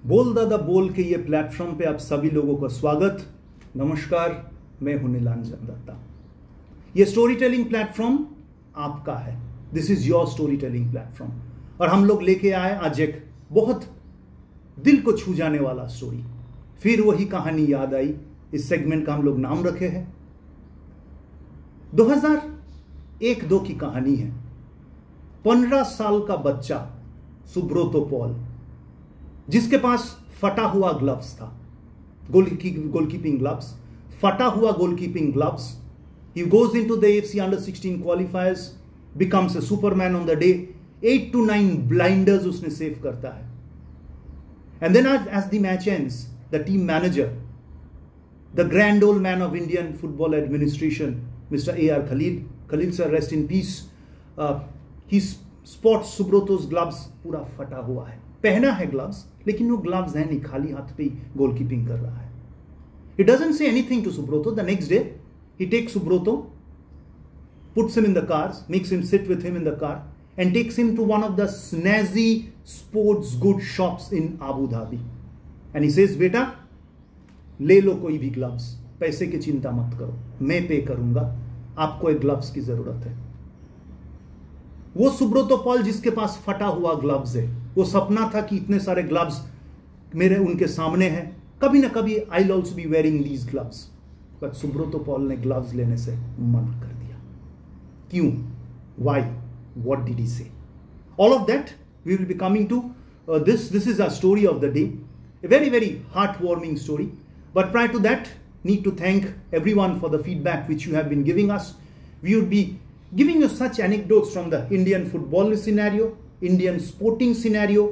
बोल दादा बोल के ये प्लेटफॉर्म पे आप सभी लोगों का स्वागत। नमस्कार, मैं हूं नीलांजन दत्ता। ये स्टोरी टेलिंग प्लेटफॉर्म आपका है। This is your story telling platform और हम लोग लेके आए आज एक बहुत दिल को छू जाने वाला स्टोरी। फिर वही कहानी याद आई। इस सेगमेंट का हम लोग नाम रखे हैं 2001-2 की कहानी है। 15 साल का बच्चा सुब्रोतो पॉल, जिसके पास फटा हुआ ग्लव्स था, गोलकीपिंग ग्लव्स, फटा हुआ goalkeeping gloves. He goes into the AFC Under-16 qualifiers, becomes a superman on the day. 8 to 9 blinders उसने सेव करता है। And then as the match ends, the team manager, the grand old man of Indian football administration, Mr. A.R. Khalil sir, rest in peace, he spots Subroto's gloves पूरा फटा हुआ है। पहना है gloves, लेकिन वो ग्लव्स है नहीं, खाली हाथ पे ही गोलकीपिंग कर रहा है। He doesn't say anything to Subroto. The next day, he takes Subroto, puts him in the cars, makes him sit with him in the car, and takes him to one of the snazzy sports goods shops in Abu Dhabi. And he says, बेटा ले लो कोई भी gloves, पैसे की चिंता मत करो, मैं पे करूंगा, आपको एक ग्लव्स की जरूरत है। वो सुब्रोतो पॉल जिसके पास फटा हुआ ग्लव्स है, वो सपना था कि इतने सारे ग्लव्स मेरे उनके सामने हैं, कभी ना कभी I will also be wearing these gloves. But Subroto Paul ने ग्लव्स लेने से मना कर दिया। क्यों? Y? What did he say? All of that we will be coming to this is a story of the day, a very heartwarming story. But prior to that, need to thank everyone for the feedback which you have been giving us. We would be giving you such anecdotes from the Indian football scenario, Indian sporting scenario,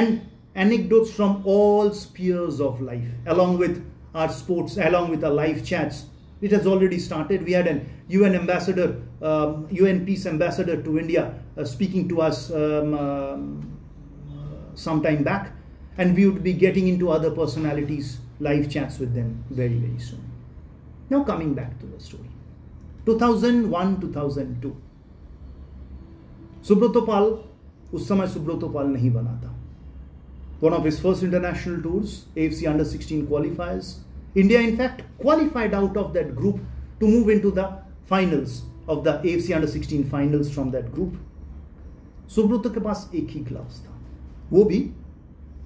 and anecdotes from all spheres of life, along with our sports, along with our live chats. It has already started. We had an UN ambassador, UN peace ambassador to India speaking to us some time back. And we would be getting into other personalities, live chats with them very soon. Now coming back to the story. 2001-2002. Subroto Pal, उस समय सुब्रोतो पाल नहीं बना था. One of his first international tours, AFC Under-16 qualifiers. India in fact qualified out of that group to move into the finals of the AFC Under-16 finals from that group. Subroto के पास एक ही gloves था, वो भी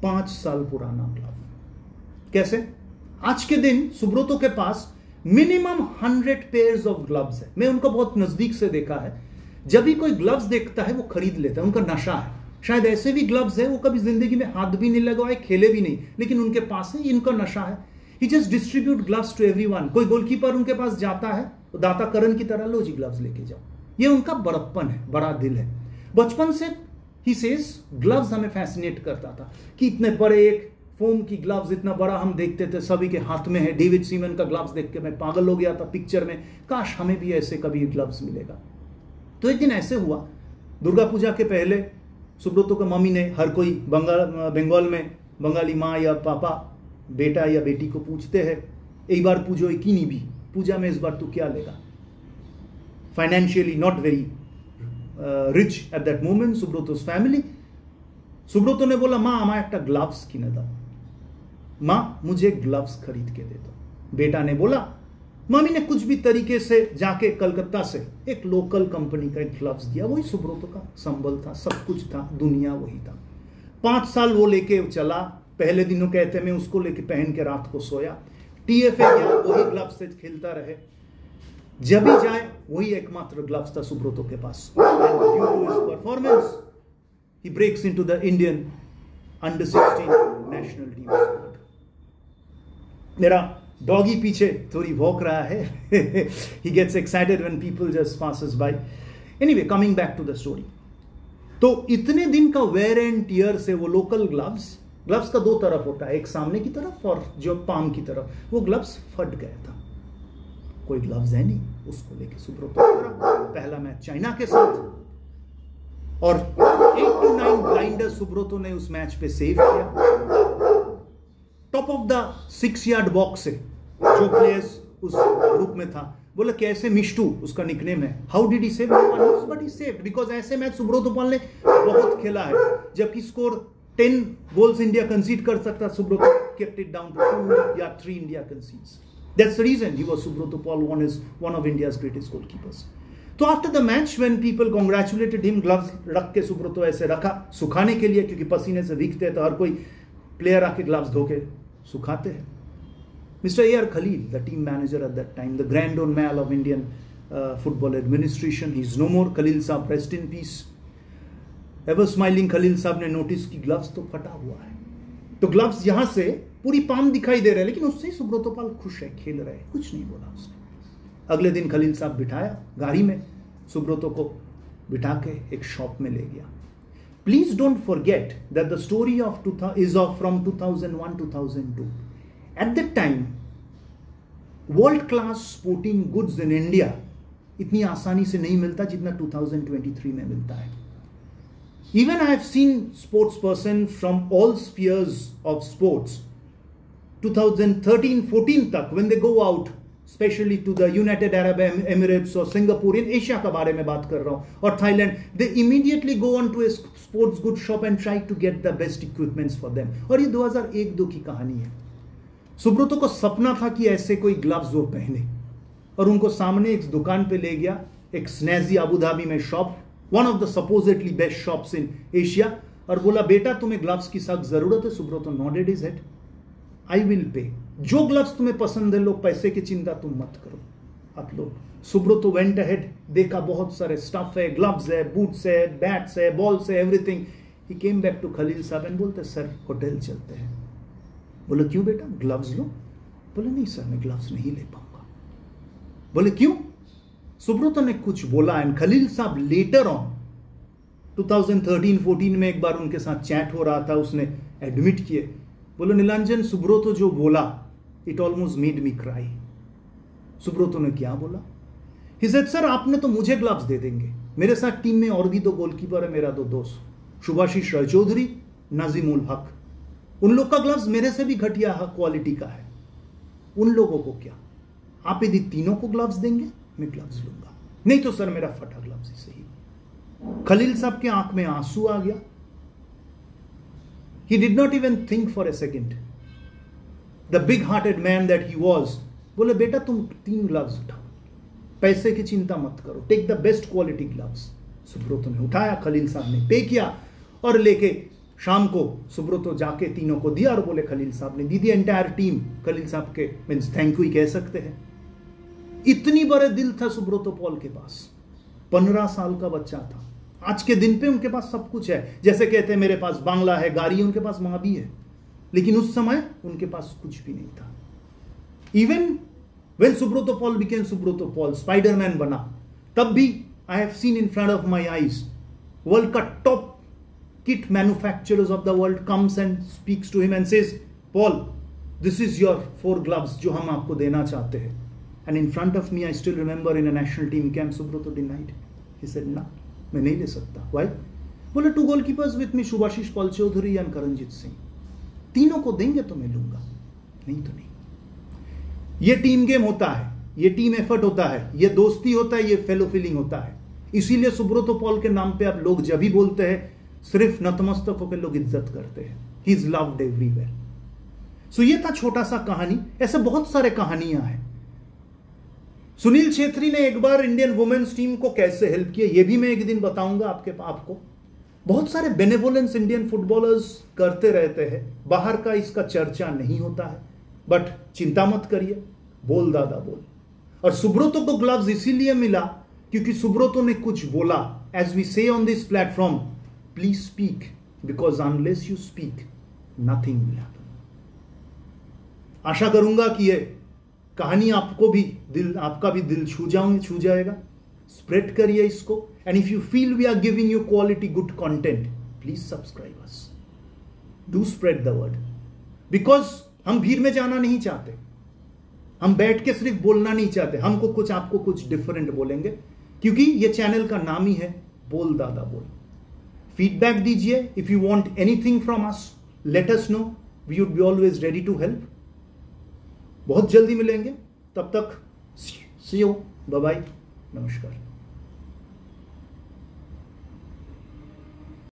5 साल पुराना glove. कैसे? आज के दिन सुब्रोतो के पास मिनिमम 100 पेयर्स ऑफ ग्लव्स है। मैं उनको बहुत नजदीक से देखा है। जब भी कोई ग्लव्स देखता है वो खरीद लेता है, उनका नशा है। शायद ऐसे भी ग्लव्स है वो कभी जिंदगी में हाथ भी नहीं लगवाए, खेले भी नहीं, लेकिन उनके पास है, इनका नशा है। He just distribute gloves to everyone. कोई गोलकीपर उनके पास जाता है तो दाता करण की तरह, लो जी ग्लव्स लेके जाओ। ये उनका बड़प्पन है, बड़ा दिल है। बचपन से ही सेज ग्लव्स हमें फैसिनेट करता था कि इतने बड़े एक फोम की ग्लव्स, इतना बड़ा हम देखते थे सभी के हाथ में है। डेविड सीमन का ग्लव्स देख के मैं पागल हो गया था पिक्चर में, काश हमें भी ऐसे कभी ग्लव्स मिलेगा। तो एक दिन ऐसे हुआ, दुर्गा पूजा के पहले सुब्रोतो का मम्मी ने, हर कोई बंगाल में बंगाली माँ या पापा बेटा या बेटी को पूछते हैं, एक बार पूजो एक ही नहीं भी, पूजा में इस बार तू क्या लेगा। Financially not very rich at that moment Subroto's family. Subroto ने बोला, माँ हमारे एक ग्लव्स किने दो, माँ मुझे ग्लव्स खरीद के दे दो। बेटा ने बोला, मम्मी ने कुछ भी तरीके से जाके कलकत्ता से एक लोकल कंपनी का एक ग्लव्स दिया। वही सुब्रोतो का संबल था, सब कुछ था, दुनिया वही था। 5 साल वो लेके चला। पहले दिनों कहते मैं उसको लेके पहन के रात को सोया। TFA गया, वही ग्लव्स से खेलता रहे। जब भी जाए वही एकमात्र ग्लव्स था सुब्रोतो के पास। Due to his performance, he breaks into the Indian Under-16 national team squad. मेरा डॉगी पीछे थोड़ी भौंक रहा है। He gets excited when people just passes by. Anyway, coming back to the story. तो इतने दिन का wear and tear से वो लोकल ग्लव्स का 2 तरफ होता है, एक सामने की तरफ और जो पाम की तरफ, वो ग्लव्स फट गया था। कोई ग्लव्स है नहीं, उसको लेके सुब्रोतो पहला मैच चाइना के साथ, और 8 to 9 ब्लाइंडर सुब्रोतो ने उस मैच पे सेव किया। Top of the 6 yard box से जो प्लेयर्स उस ग्रुप में था, बोला कैसे मिष्टू उसका निकनेम है, how did he save, but he saved because ऐसे मैच सुब्रोतो पॉल ने बहुत खेला है। जबकि स्कोर 10 goals India concede कर सकता, Subroto kept it down to 2 या 3 India concedes. That's the reason he was Subroto Paul, one of India's greatest goalkeepers. तो after the match when people congratulated him, gloves रख के Subroto ऐसे रखा सुखाने के लिए, क्योंकि पसीने से भीगते हैं तो हर कोई प्लेयर आके ग्लव्स धो के सुखाते हैं. Mr. A.R. Khalil, the team manager at that time, the grand old mal of Indian football administration, he's no more. Khalil साहब rest in peace. Ever smiling Khalil sahab ने नोटिस की ग्लव्स तो फटा हुआ है. तो ग्लव्स यहां से पूरी पाम दिखाई दे रहा है, लेकिन उससे सुब्रतो पाल खुश है, खेल रहे हैं, कुछ नहीं बोला उसने. अगले दिन खलील साहब बिठाया गाड़ी में, सुब्रतो को बिठा के एक शॉप में ले गया. Please don't forget that the story of from 2001-2002. At that time world class sporting goods in India इतनी आसानी से नहीं मिलता जितना 2023 में मिलता है. Even I have seen sports person from all spheres of sports 2013-14 तक when they go out, especially to the United Arab Emirates or Singapore, in Asia का बारे में बात कर रहा हूँ, और Thailand, they immediately go on to a sports goods shop and try to get the best equipments for them. और ये 2001-2 की कहानी है. सुब्रतो को सपना था कि ऐसे कोई ग्लव्स वो पहने, और उनको सामने एक दुकान पे ले गया, एक स्नैजी अबू धाबी में shop, one of the supposedly best shops in Asia, और बोला बेटा तुम्हें ग्लव्स की सख्त जरूरत है. Subrato nodded his head. I will pay. जो ग्लव्स तुम्हें पसंद है लो, पैसे की चिंता तुम मत करो, आप लो. सुब्रतो went ahead, देखा बहुत सारे स्टफ है, ग्लव्स है, बूट्स है, बैट्स है, बॉल्स है, everything. He came back to Khalil sahab and बोलते सर होटल चलते हैं. बोले क्यों बेटा, ग्लव्स लो. बोले नहीं सर मैं ग्लव्स नहीं ले पाऊंगा. बोले क्यों. सुब्रतो ने कुछ बोला एंड खलील साहब लेटर ऑन 2013-14 में एक बार उनके साथ चैट हो रहा था, उसने एडमिट किए, बोले नीलांजन सुब्रतो जो बोला it almost made me cry. Subrato ने क्या बोला. ही सेड सर आपने तो मुझे ग्लव्स दे देंगे, मेरे साथ टीम में और भी 2 गोलकीपर है, मेरा 2 दोस्त शुभाशीष रायचौधरी, नाजिमुल हक, उन लोग का ग्लव्स मेरे से भी घटिया क्वालिटी का है, उन लोगों को क्या, आप यदि तीनों को ग्लव्स देंगे मैं ग्लव्स लूंगा, नहीं तो सर मेरा फटा ग्लव्स ही सही. खलील साहब के आंख में आंसू आ गया. He did not even think for a second. The big-hearted man that he was, बोले बेटा तुम 3 ग्लव्स उठाओ, पैसे की चिंता मत करो, take the best quality gloves. Subrato ने उठाया, खलील साहब ने पे किया, और लेके शाम को सुब्रतो जाके तीनों को दिया, और बोले खलील साहब ने दी दी. एंटायर टीम खलील साहब के मीन्स थैंक यू ही कह सकते हैं. इतनी बड़े दिल था सुब्रतो पॉल के पास. 15 साल का बच्चा था. आज के दिन पे उनके पास सब कुछ है, जैसे कहते हैं मेरे पास बांग्ला है, गाड़ी है, उनके पास मां भी है, लेकिन उस समय उनके पास कुछ भी नहीं था. Even when Subroto Paul became Subroto Paul, Spiderman बना, तब भी I have seen in front of my eyes world का top kit manufacturers of the world comes and speaks to him and says Paul this is your 4 gloves जो हम आपको देना चाहते हैं. And in front of me, I still remember in a national team camp, Subroto denied. He said, "No, मैं नहीं ले सकता." Why? बोले 2 goalkeepers with me, Shubhashish Pal Chaudhary and Karanjit Singh. तीनों को देंगे तो मैं लूंगा, नहीं तो नहीं. ये टीम गेम होता है, ये टीम एफर्ट होता है, ये दोस्ती होता है, ये फेलो फीलिंग होता है. इसीलिए सुब्रतो पॉल के नाम पे अब लोग जब भी बोलते हैं, सिर्फ नतमस्तक होकर लोग इज्जत करते हैं. He is loved everywhere. So ये था छोटा सा कहानी. ऐसे बहुत सारे कहानियां हैं. सुनील छेत्री ने एक बार इंडियन वुमेन्स टीम को कैसे हेल्प किया, यह भी मैं एक दिन बताऊंगा आपको. बहुत सारे बेनेवोलेंस इंडियन फुटबॉलर्स करते रहते हैं, बाहर का इसका चर्चा नहीं होता है, बट चिंता मत करिए, बोल दादा बोल. और सुब्रतो को ग्लव्स इसीलिए मिला क्योंकि सुब्रतो ने कुछ बोला. As we say on this platform, please speak, because unless you speak nothing will happen. आशा करूंगा कि ये कहानी आपका भी दिल छू जाएगा. स्प्रेड करिए इसको, and if you feel we are giving you quality good content, please subscribe us, do spread the word, because हम भीड़ में जाना नहीं चाहते, हम बैठ के सिर्फ बोलना नहीं चाहते, हमको आपको कुछ डिफरेंट बोलेंगे, क्योंकि ये चैनल का नाम ही है बोल दादा बोल. फीडबैक दीजिए. If you want anything from us, let us know, we would be always ready to help. बहुत जल्दी मिलेंगे, तब तक सी यू, बाय बाय, नमस्कार.